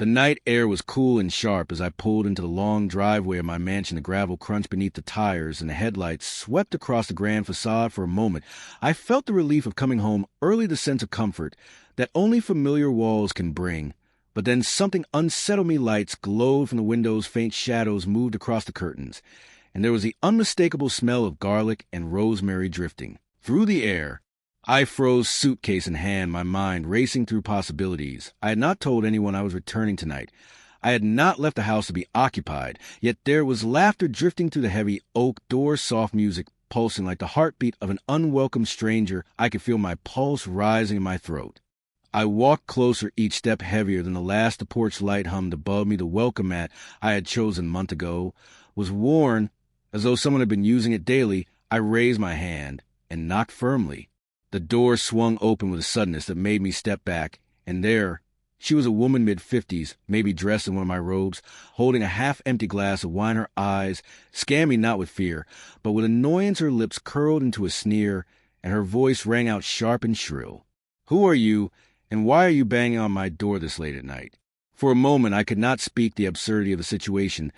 The night air was cool and sharp as I pulled into the long driveway of my mansion. The gravel crunched beneath the tires, and the headlights swept across the grand facade. For a moment, I felt the relief of coming home early, the sense of comfort that only familiar walls can bring. But then something unsettled me. Lights glowed from the windows, faint shadows moved across the curtains, and there was the unmistakable smell of garlic and rosemary drifting through the air. I froze, suitcase in hand, my mind racing through possibilities. I had not told anyone I was returning tonight. I had not left the house to be occupied, yet there was laughter drifting through the heavy oak door, soft music pulsing like the heartbeat of an unwelcome stranger. I could feel my pulse rising in my throat. I walked closer, each step heavier than the last. The porch light hummed above me. The welcome mat I had chosen a month ago was worn as though someone had been using it daily. I raised my hand and knocked firmly. The door swung open with a suddenness that made me step back, and there, she was, a woman mid-50s, maybe dressed in one of my robes, holding a half-empty glass of wine. Her eyes scanned me not with fear, but with annoyance. Her lips curled into a sneer, and her voice rang out sharp and shrill. "Who are you, and why are you banging on my door this late at night?" For a moment, I could not speak. The absurdity of the situation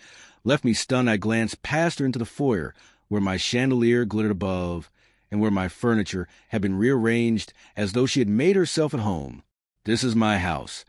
left me stunned. I glanced past her into the foyer, where my chandelier glittered above, and where my furniture had been rearranged as though she had made herself at home. "This is my house."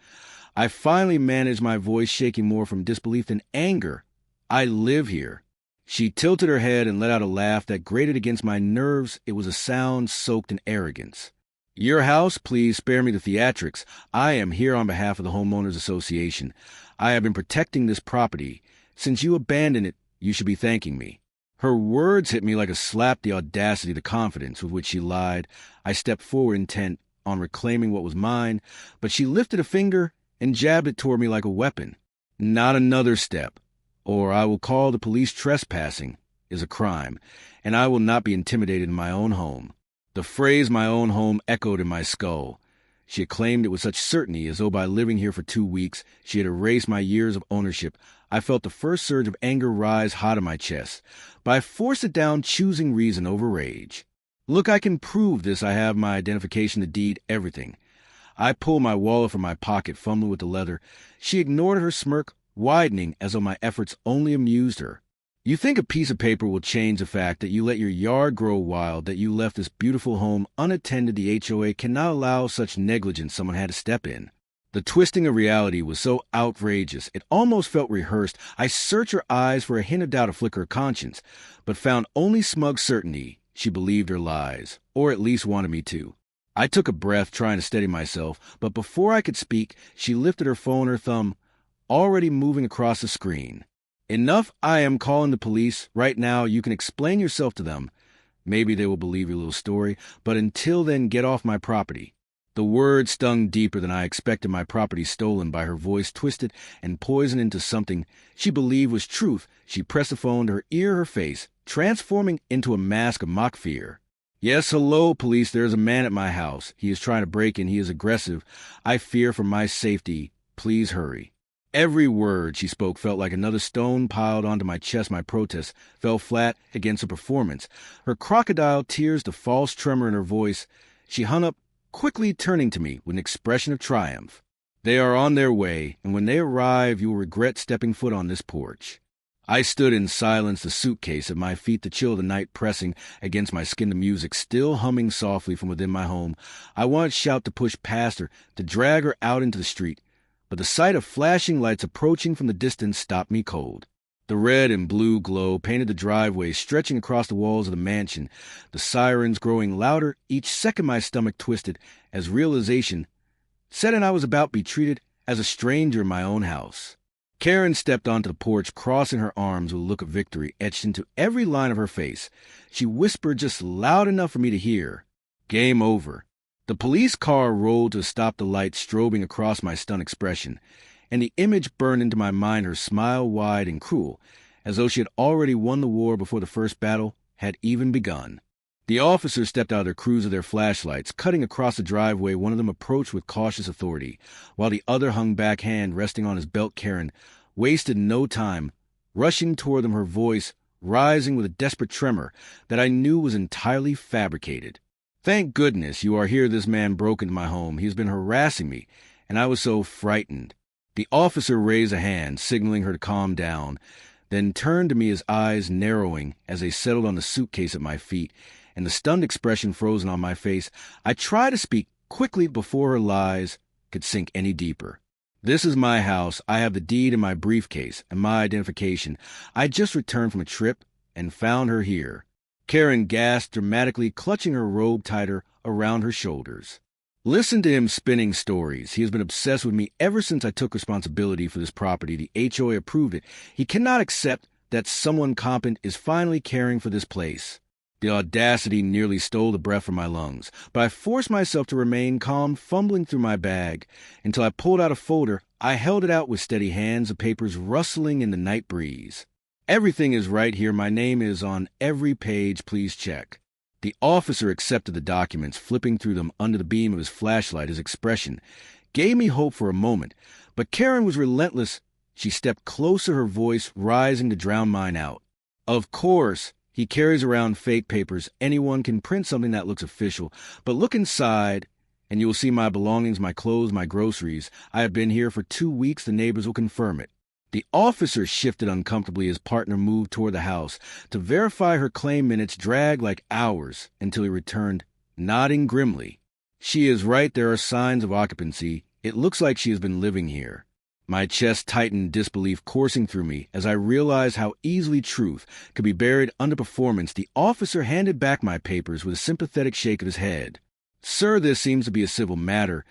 I finally managed, my voice shaking more from disbelief than anger. "I live here." She tilted her head and let out a laugh that grated against my nerves. It was a sound soaked in arrogance. "Your house? Please spare me the theatrics. I am here on behalf of the Homeowners Association. I have been protecting this property. Since you abandoned it, you should be thanking me." Her words hit me like a slap. The audacity, the confidence with which she lied. I stepped forward, intent on reclaiming what was mine, but she lifted a finger and jabbed it toward me like a weapon. "Not another step, or I will call the police. Trespassing is a crime, and I will not be intimidated in my own home." The phrase "my own home" echoed in my skull. She had claimed it with such certainty, as though by living here for 2 weeks she had erased my years of ownership. I felt the first surge of anger rise hot in my chest, but I forced it down, choosing reason over rage. "Look, I can prove this. I have my identification, the deed, everything." I pulled my wallet from my pocket, fumbling with the leather. She ignored her smirk, widening as though my efforts only amused her. "You think a piece of paper will change the fact that you let your yard grow wild, that you left this beautiful home unattended? The HOA cannot allow such negligence. Someone had to step in." The twisting of reality was so outrageous, it almost felt rehearsed. I searched her eyes for a hint of doubt, a flicker of conscience, but found only smug certainty. She believed her lies, or at least wanted me to. I took a breath, trying to steady myself, but before I could speak, she lifted her phone, her thumb already moving across the screen. "Enough. I am calling the police right now. You can explain yourself to them. Maybe they will believe your little story, but until then, get off my property." The word stung deeper than I expected. My property stolen. By her voice twisted and poisoned into something she believed was truth. She pressed the phone to her ear, her face transforming into a mask of mock fear. "Yes, hello, police. There is a man at my house. He is trying to break in. He is aggressive. I fear for my safety. Please hurry." Every word she spoke felt like another stone piled onto my chest. My protest fell flat against her performance. Her crocodile tears, the false tremor in her voice. She hung up, quickly turning to me with an expression of triumph. "They are on their way, and when they arrive, you will regret stepping foot on this porch." I stood in silence, the suitcase at my feet, the chill of the night pressing against my skin, the music still humming softly from within my home. I wanted to shout, to push past her, to drag her out into the street, but the sight of flashing lights approaching from the distance stopped me cold. The red and blue glow painted the driveway, stretching across the walls of the mansion, the sirens growing louder. Each second my stomach twisted as realization set in. I was about to be treated as a stranger in my own house. Kerren stepped onto the porch, crossing her arms with a look of victory etched into every line of her face. She whispered just loud enough for me to hear, "Game over." The police car rolled to a stop, the light strobing across my stunned expression, and the image burned into my mind, her smile wide and cruel, as though she had already won the war before the first battle had even begun. The officers stepped out of their cruiser, their flashlights cutting across the driveway. One of them approached with cautious authority, while the other hung back, hand resting on his belt. Kerren wasted no time, rushing toward them, her voice rising with a desperate tremor that I knew was entirely fabricated. "Thank goodness you are here. This man broke into my home. He has been harassing me, and I was so frightened." The officer raised a hand, signaling her to calm down, then turned to me, his eyes narrowing as they settled on the suitcase at my feet, and the stunned expression frozen on my face. I tried to speak quickly before her lies could sink any deeper. This is my house. I have the deed in my briefcase and my identification. I just returned from a trip and found her here. Kerren gasped, dramatically clutching her robe tighter around her shoulders. Listen to him spinning stories. He has been obsessed with me ever since I took responsibility for this property. The HOA approved it. He cannot accept that someone competent is finally caring for this place. The audacity nearly stole the breath from my lungs, but I forced myself to remain calm, fumbling through my bag, until I pulled out a folder. I held it out with steady hands, the papers rustling in the night breeze. Everything is right here. My name is on every page. Please check. The officer accepted the documents, flipping through them under the beam of his flashlight. His expression gave me hope for a moment, but Kerren was relentless. She stepped closer, her voice rising to drown mine out. Of course, he carries around fake papers. Anyone can print something that looks official, but look inside, and you will see my belongings, my clothes, my groceries. I have been here for 2 weeks. The neighbors will confirm it. The officer shifted uncomfortably. His partner moved toward the house. To verify her claim, minutes dragged like hours until he returned, nodding grimly. She is right. There are signs of occupancy. It looks like she has been living here. My chest tightened, disbelief coursing through me as I realized how easily truth could be buried under performance. The officer handed back my papers with a sympathetic shake of his head. Sir, this seems to be a civil matter.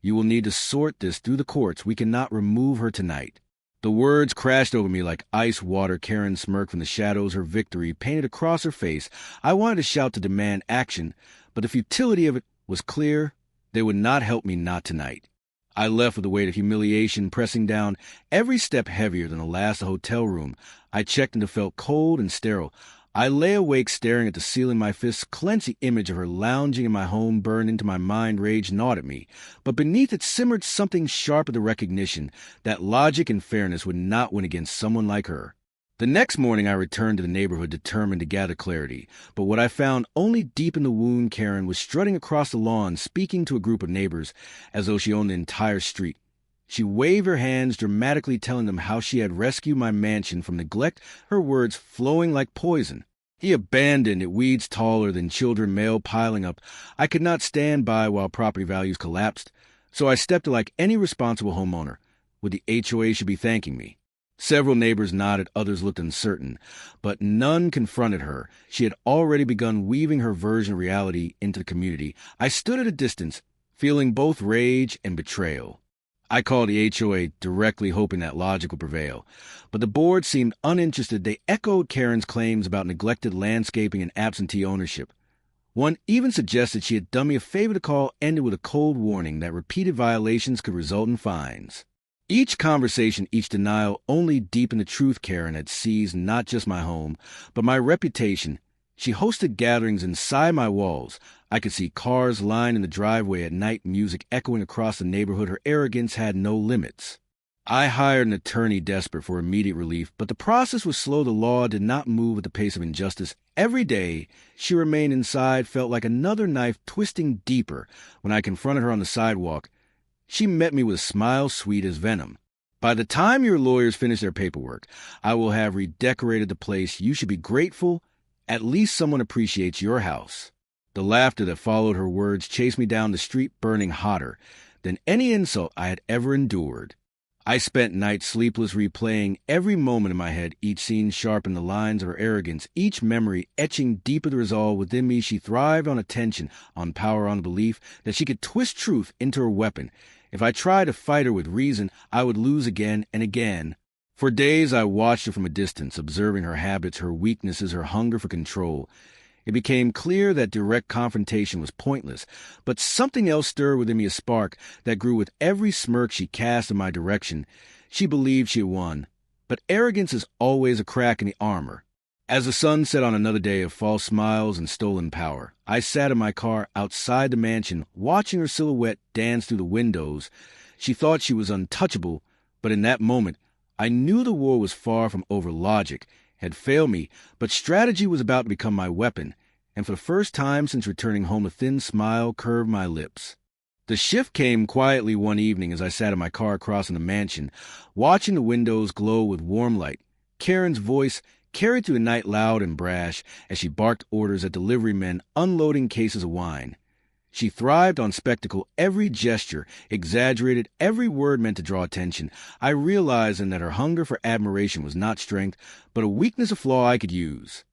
You will need to sort this through the courts. We cannot remove her tonight. The words crashed over me like ice water. Kerren smirked from the shadows, her victory painted across her face. I wanted to shout to demand action, but the futility of it was clear. They would not help me, not tonight. I left with the weight of humiliation pressing down, every step heavier than the last hotel room. I checked and felt cold and sterile. I lay awake staring at the ceiling, my fists clenched. The image of her lounging in my home burned into my mind. Rage gnawed at me, but beneath it simmered something sharp of the recognition that logic and fairness would not win against someone like her. The next morning I returned to the neighborhood, determined to gather clarity, but what I found only deepened the wound. Kerren was strutting across the lawn, speaking to a group of neighbors as though she owned the entire street. She waved her hands, dramatically telling them how she had rescued my mansion from neglect, her words flowing like poison. He abandoned it, weeds taller than children, mail piling up. I could not stand by while property values collapsed, so I stepped in like any responsible homeowner. Would the HOA should be thanking me? Several neighbors nodded, others looked uncertain, but none confronted her. She had already begun weaving her version of reality into the community. I stood at a distance, feeling both rage and betrayal. I called the HOA directly, hoping that logic would prevail, but the board seemed uninterested. They echoed Kerren's claims about neglected landscaping and absentee ownership. One even suggested she had done me a favor. The call ended with a cold warning that repeated violations could result in fines. Each conversation, each denial only deepened the truth. Kerren had seized not just my home, but my reputation. She hosted gatherings inside my walls. I could see cars lined in the driveway at night, music echoing across the neighborhood. Her arrogance had no limits. I hired an attorney, desperate for immediate relief, but the process was slow. The law did not move at the pace of injustice. Every day she remained inside felt like another knife twisting deeper. When I confronted her on the sidewalk, she met me with a smile sweet as venom. By the time your lawyers finish their paperwork, I will have redecorated the place. You should be grateful. At least someone appreciates your house. The laughter that followed her words chased me down the street, burning hotter than any insult I had ever endured. I spent nights sleepless, replaying every moment in my head. Each scene sharpened the lines of her arrogance, each memory etching deeper the resolve within me. She thrived on attention, on power, on the belief that she could twist truth into her weapon. If I tried to fight her with reason, I would lose again and again. For days I watched her from a distance, observing her habits, her weaknesses, her hunger for control. It became clear that direct confrontation was pointless, but something else stirred within me, a spark that grew with every smirk she cast in my direction. She believed she had won, but arrogance is always a crack in the armor. As the sun set on another day of false smiles and stolen power, I sat in my car outside the mansion, watching her silhouette dance through the windows. She thought she was untouchable, but in that moment, I knew the war was far from over. Logic had failed me, but strategy was about to become my weapon, and for the first time since returning home, a thin smile curved my lips. The shift came quietly one evening as I sat in my car crossing the mansion, watching the windows glow with warm light. Kerren's voice carried through the night loud and brash as she barked orders at delivery men unloading cases of wine. She thrived on spectacle, every gesture exaggerated, every word meant to draw attention. I realized then that her hunger for admiration was not strength, but a weakness, a flaw I could use.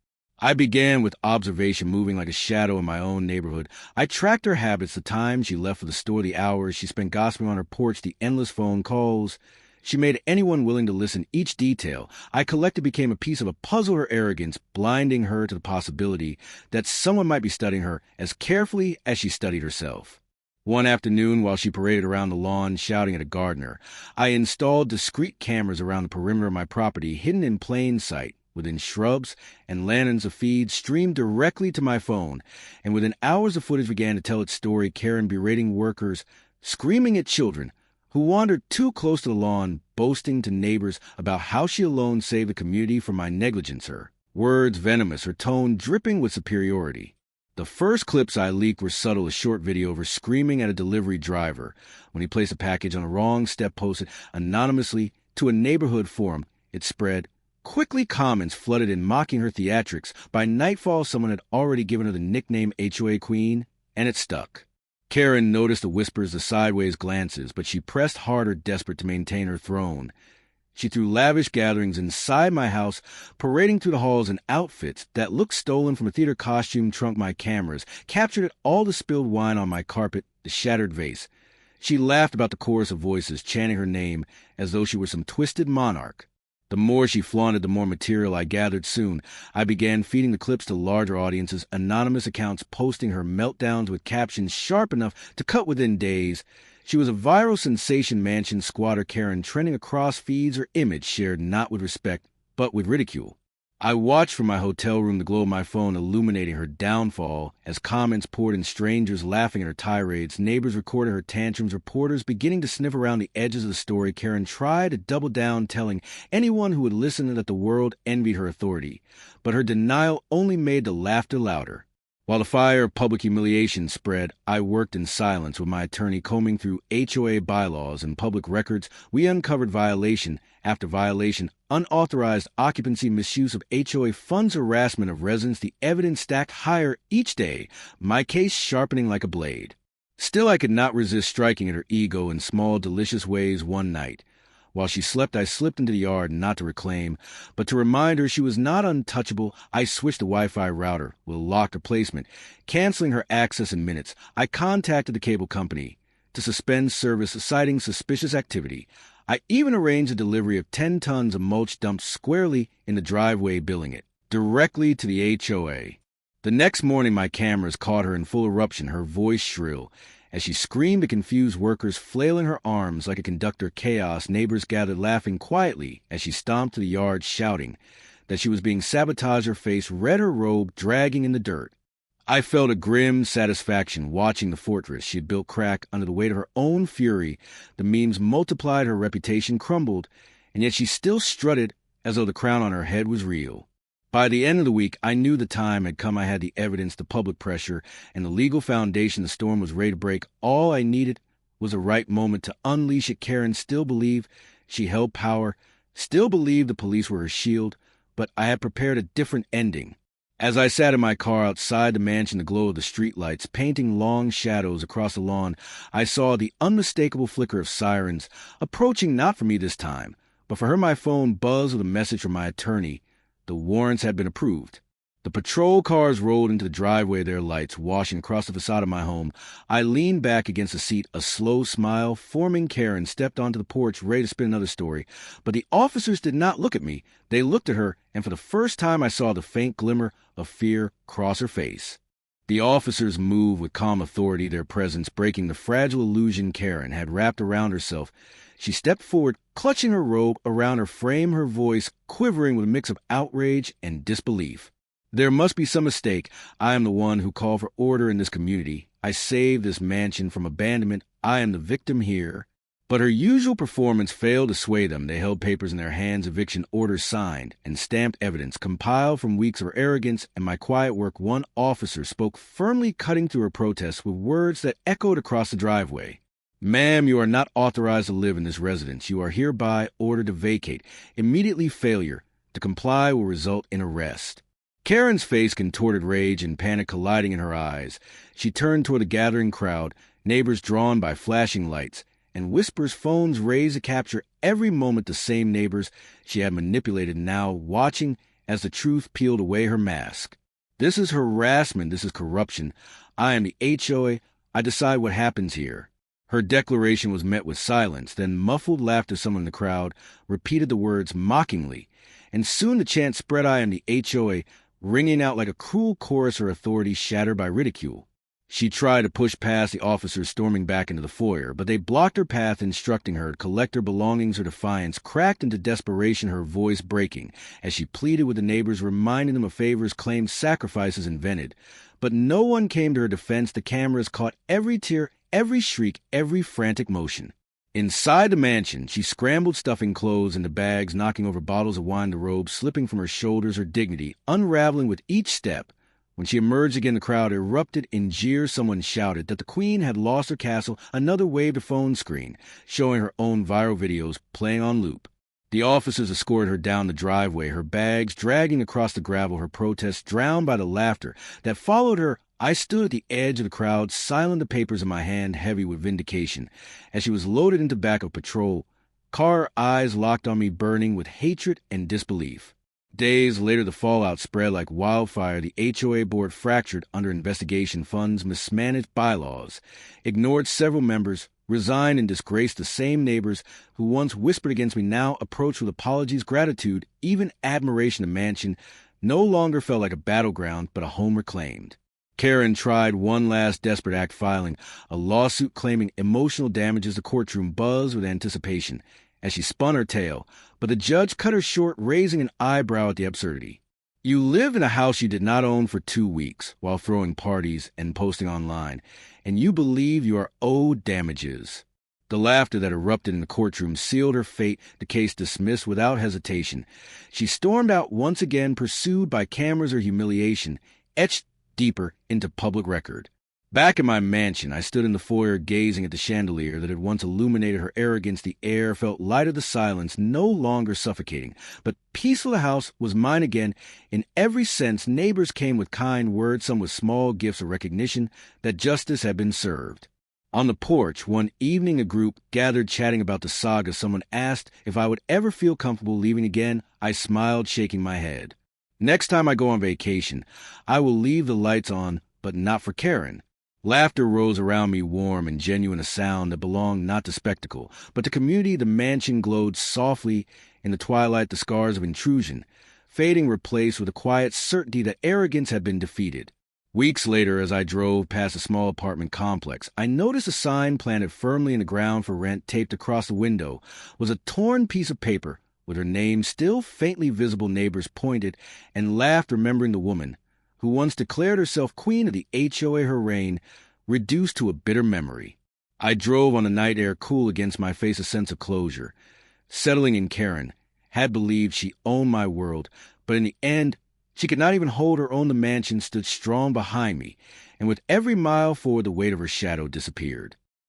I began with observation, moving like a shadow in my own neighborhood. I tracked her habits, the times she left for the store, the hours she spent gossiping on her porch, the endless phone calls. She made anyone willing to listen, each detail I collected became a piece of a puzzle, her arrogance, blinding her to the possibility that someone might be studying her as carefully as she studied herself. One afternoon, while she paraded around the lawn shouting at a gardener, I installed discreet cameras around the perimeter of my property, hidden in plain sight, within shrubs, and lanterns of feed streamed directly to my phone, and within hours the footage began to tell its story, Kerren berating workers, screaming at children, who wandered too close to the lawn, boasting to neighbors about how she alone saved the community from my negligence, her words venomous, her tone dripping with superiority. The first clips I leaked were subtle, a short video of her screaming at a delivery driver when he placed a package on the wrong step, posted anonymously to a neighborhood forum. It spread. Quickly comments flooded in mocking her theatrics. By nightfall, someone had already given her the nickname HOA Queen, and it stuck. Kerren noticed the whispers, the sideways glances, but she pressed harder, desperate to maintain her throne. She threw lavish gatherings inside my house, parading through the halls in outfits that looked stolen from a theater costume trunk. My cameras captured it, all the spilled wine on my carpet, the shattered vase. She laughed about the chorus of voices, chanting her name as though she were some twisted monarch. The more she flaunted, the more material I gathered. Soon, I began feeding the clips to larger audiences, anonymous accounts posting her meltdowns with captions sharp enough to cut within days. She was a viral sensation, mansion squatter Kerren, trending across feeds, her image shared not with respect, but with ridicule. I watched from my hotel room the glow of my phone illuminating her downfall as comments poured in, strangers laughing at her tirades, neighbors recording her tantrums, reporters beginning to sniff around the edges of the story. Kerren tried to double down, telling anyone who would listen that the world envied her authority, but her denial only made the laughter louder. While the fire of public humiliation spread, I worked in silence with my attorney, combing through HOA bylaws and public records. We uncovered violation after violation, unauthorized occupancy, misuse of HOA funds, harassment of residents. The evidence stacked higher each day, my case sharpening like a blade. Still, I could not resist striking at her ego in small, delicious ways. One night, while she slept, I slipped into the yard, not to reclaim, but to remind her she was not untouchable. I switched the Wi-Fi router with a locked replacement, canceling her access in minutes. I contacted the cable company to suspend service, citing suspicious activity. I even arranged the delivery of 10 tons of mulch dumped squarely in the driveway, billing it directly to the HOA. The next morning, my cameras caught her in full eruption, her voice shrill, as she screamed at confused workers, flailing her arms like a conductor. Chaos. Neighbors gathered, laughing quietly as she stomped to the yard, shouting that she was being sabotaged. Her face red, her robe dragging in the dirt. I felt a grim satisfaction watching the fortress she had built crack under the weight of her own fury. The memes multiplied, her reputation crumbled, and yet she still strutted as though the crown on her head was real. By the end of the week, I knew the time had come. I had the evidence, the public pressure, and the legal foundation. The storm was ready to break. All I needed was a right moment to unleash it. Kerren still believed she held power, still believed the police were her shield, but I had prepared a different ending. As I sat in my car outside the mansion, the glow of the streetlights painting long shadows across the lawn, I saw the unmistakable flicker of sirens, approaching not for me this time, but for her. My phone buzzed with a message from my attorney. The warrants had been approved. The patrol cars rolled into the driveway, their lights washing across the facade of my home. I leaned back against the seat, a slow smile forming. Kerren stepped onto the porch, ready to spin another story. But the officers did not look at me. They looked at her, and for the first time I saw the faint glimmer of fear cross her face. The officers moved with calm authority, their presence breaking the fragile illusion Kerren had wrapped around herself. She stepped forward, clutching her robe around her frame, her voice quivering with a mix of outrage and disbelief. There must be some mistake. I am the one who called for order in this community. I saved this mansion from abandonment. I am the victim here. But her usual performance failed to sway them. They held papers in their hands, eviction orders signed, and stamped evidence compiled from weeks of her arrogance and my quiet work. One officer spoke firmly, cutting through her protests with words that echoed across the driveway. "Ma'am, you are not authorized to live in this residence. You are hereby ordered to vacate. Immediately failure to comply will result in arrest." Kerren's face contorted, rage and panic colliding in her eyes. She turned toward the gathering crowd, neighbors drawn by flashing lights, and whispers, phones raised to capture every moment the same neighbors she had manipulated, now watching as the truth peeled away her mask. "This is harassment. This is corruption. I am the HOA. I decide what happens here." Her declaration was met with silence. Then muffled laughter. Someone in the crowd repeated the words mockingly, and soon the chant spread. "I am the HOA," ringing out like a cruel chorus, her authority shattered by ridicule. She tried to push past the officers storming back into the foyer, but they blocked her path, instructing her to collect her belongings. Her defiance cracked into desperation, her voice breaking as she pleaded with the neighbors, reminding them of favors, claimed, sacrifices invented. But no one came to her defense. The cameras caught every tear, every shriek, every frantic motion. Inside the mansion, she scrambled, stuffing clothes into bags, knocking over bottles of wine, the robes slipping from her shoulders, her dignity unraveling with each step. When she emerged again, the crowd erupted in jeers. Someone shouted that the queen had lost her castle. Another waved a phone screen, showing her own viral videos playing on loop. The officers escorted her down the driveway, her bags dragging across the gravel, her protests drowned by the laughter that followed her. I stood at the edge of the crowd, silent, the papers in my hand heavy with vindication. As she was loaded into back of patrol car, eyes locked on me, burning with hatred and disbelief. Days later, the fallout spread like wildfire. The HOA board fractured under investigation, funds mismanaged, bylaws ignored several members, resigned and disgraced. The same neighbors who once whispered against me now approached with apologies, gratitude, even admiration. The mansion no longer felt like a battleground, but a home reclaimed. Kerren tried one last desperate act, filing a lawsuit claiming emotional damages. The courtroom buzzed with anticipation as she spun her tale, but the judge cut her short, raising an eyebrow at the absurdity. "You live in a house you did not own for 2 weeks while throwing parties and posting online, and you believe you are owed damages." The laughter that erupted in the courtroom sealed her fate, the case dismissed without hesitation. She stormed out once again, pursued by cameras. Her humiliation etched deeper into public record. Back in my mansion, I stood in the foyer gazing at the chandelier that had once illuminated her arrogance. The air felt lighter, the silence no longer suffocating, but peaceful. The house was mine again in every sense. Neighbors came with kind words, some with small gifts of recognition that justice had been served. On the porch, one evening, a group gathered chatting about the saga. Someone asked if I would ever feel comfortable leaving again. I smiled, shaking my head. "Next time I go on vacation, I will leave the lights on, but not for Kerren." Laughter rose around me, warm and genuine, a sound that belonged not to spectacle, but to community. The mansion glowed softly in the twilight, the scars of intrusion fading, replaced with a quiet certainty that arrogance had been defeated. Weeks later, as I drove past a small apartment complex, I noticed a sign planted firmly in the ground for rent. Taped across the window was a torn piece of paper with her name still faintly visible. Neighbors pointed and laughed, remembering the woman who once declared herself queen of the HOA, her reign reduced to a bitter memory. I drove on the night air, cool against my face, a sense of closure. Settling in Kerren, had believed she owned my world, but in the end, she could not even hold her own. The mansion stood strong behind me, and with every mile forward, the weight of her shadow disappeared.